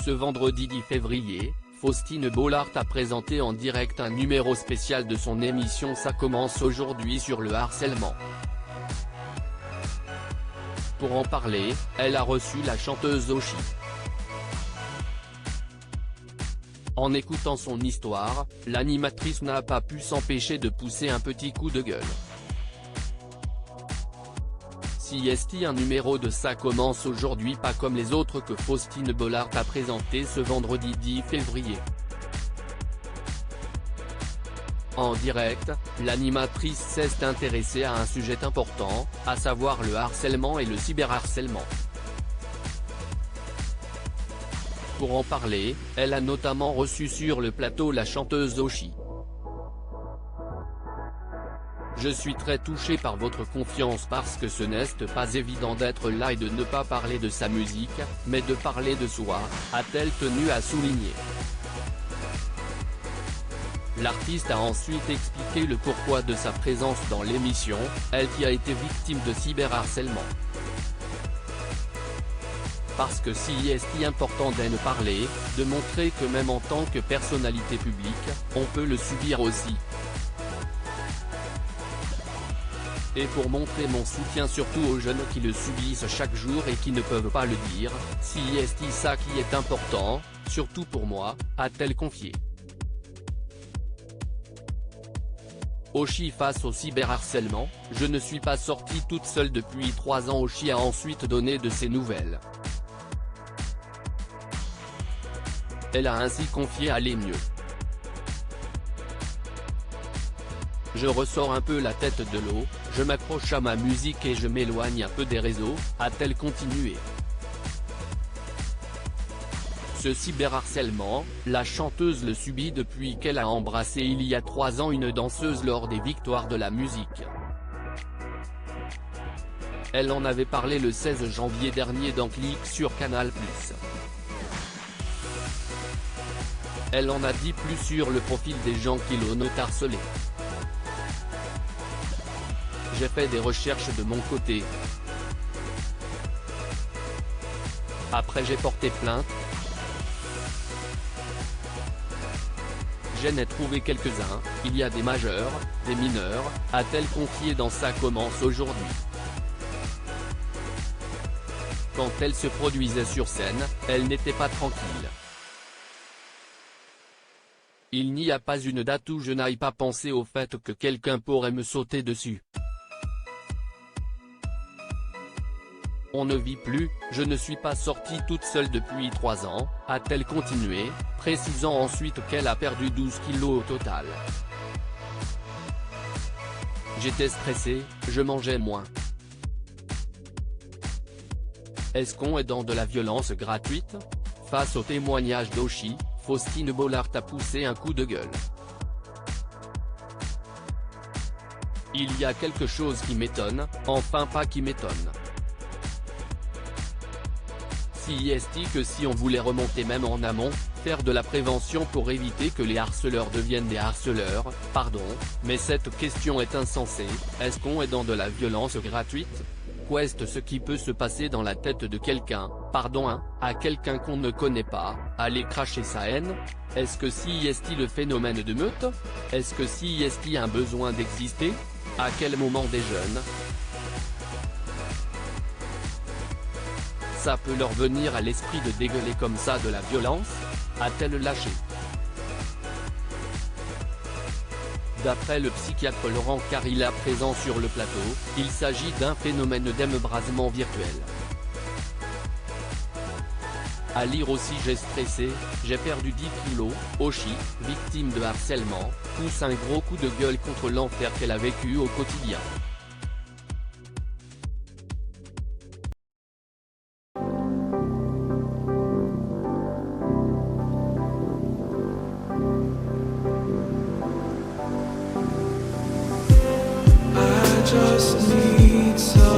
Ce vendredi 10 février, Faustine Bollaert a présenté en direct un numéro spécial de son émission Ça commence aujourd'hui sur le harcèlement. Pour en parler, elle a reçu la chanteuse Oshi. En écoutant son histoire, l'animatrice n'a pas pu s'empêcher de pousser un petit coup de gueule. Si un numéro de Ça commence aujourd'hui pas comme les autres que Faustine Bollaert a présenté ce vendredi 10 février. En direct, l'animatrice s'est intéressée à un sujet important, à savoir le harcèlement et le cyberharcèlement. Pour en parler, elle a notamment reçu sur le plateau la chanteuse Oshi. Je suis très touchée par votre confiance parce que ce n'est pas évident d'être là et de ne pas parler de sa musique, mais de parler de soi, a-t-elle tenu à souligner. L'artiste a ensuite expliqué le pourquoi de sa présence dans l'émission, elle qui a été victime de cyberharcèlement. Parce que si est important d'en parler, de montrer que même en tant que personnalité publique, on peut le subir aussi. Et pour montrer mon soutien surtout aux jeunes qui le subissent chaque jour et qui ne peuvent pas le dire, si ça qui est important, surtout pour moi, a-t-elle confié. Oshi face au cyberharcèlement, je ne suis pas sortie toute seule depuis 3 ans. Oshi a ensuite donné de ses nouvelles. Elle a ainsi confié aller mieux. Je ressors un peu la tête de l'eau, je m'accroche à ma musique et je m'éloigne un peu des réseaux, a-t-elle continué. Ce cyberharcèlement, la chanteuse le subit depuis qu'elle a embrassé il y a 3 ans une danseuse lors des Victoires de la musique. Elle en avait parlé le 16 janvier dernier dans Click sur Canal+. Elle en a dit plus sur le profil des gens qui l'ont harcelé. J'ai fait des recherches de mon côté. Après j'ai porté plainte. J'en ai trouvé quelques-uns, il y a des majeurs, des mineurs, a-t-elle confié dans Ça commence aujourd'hui. Quand elle se produisait sur scène, elle n'était pas tranquille. Il n'y a pas une date où je n'aille pas penser au fait que quelqu'un pourrait me sauter dessus. On ne vit plus, je ne suis pas sortie toute seule depuis 3 ans, a-t-elle continué, précisant ensuite qu'elle a perdu 12 kilos au total. J'étais stressée, je mangeais moins. Est-ce qu'on est dans de la violence gratuite? Face au témoignage d'Oshi, Faustine Bollaert a poussé un coup de gueule. Il y a quelque chose qui m'étonne, enfin pas qui m'étonne. Si on voulait remonter même en amont, faire de la prévention pour éviter que les harceleurs deviennent des harceleurs, pardon, mais cette question est insensée, est-ce qu'on est dans de la violence gratuite? Qu'est-ce ce qui peut se passer dans la tête de quelqu'un, à quelqu'un qu'on ne connaît pas, aller cracher sa haine? Est-ce que si le phénomène de meute? Est-ce que si a un besoin d'exister? À quel moment des jeunes? Ça peut leur venir à l'esprit de dégueuler comme ça de la violence? A-t-elle lâché? D'après le psychiatre Laurent Carilla présent sur le plateau, il s'agit d'un phénomène d'embrasement virtuel. À lire aussi j'ai stressé, j'ai perdu 10 kilos, Oshi, victime de harcèlement, pousse un gros coup de gueule contre l'enfer qu'elle a vécu au quotidien. Just need some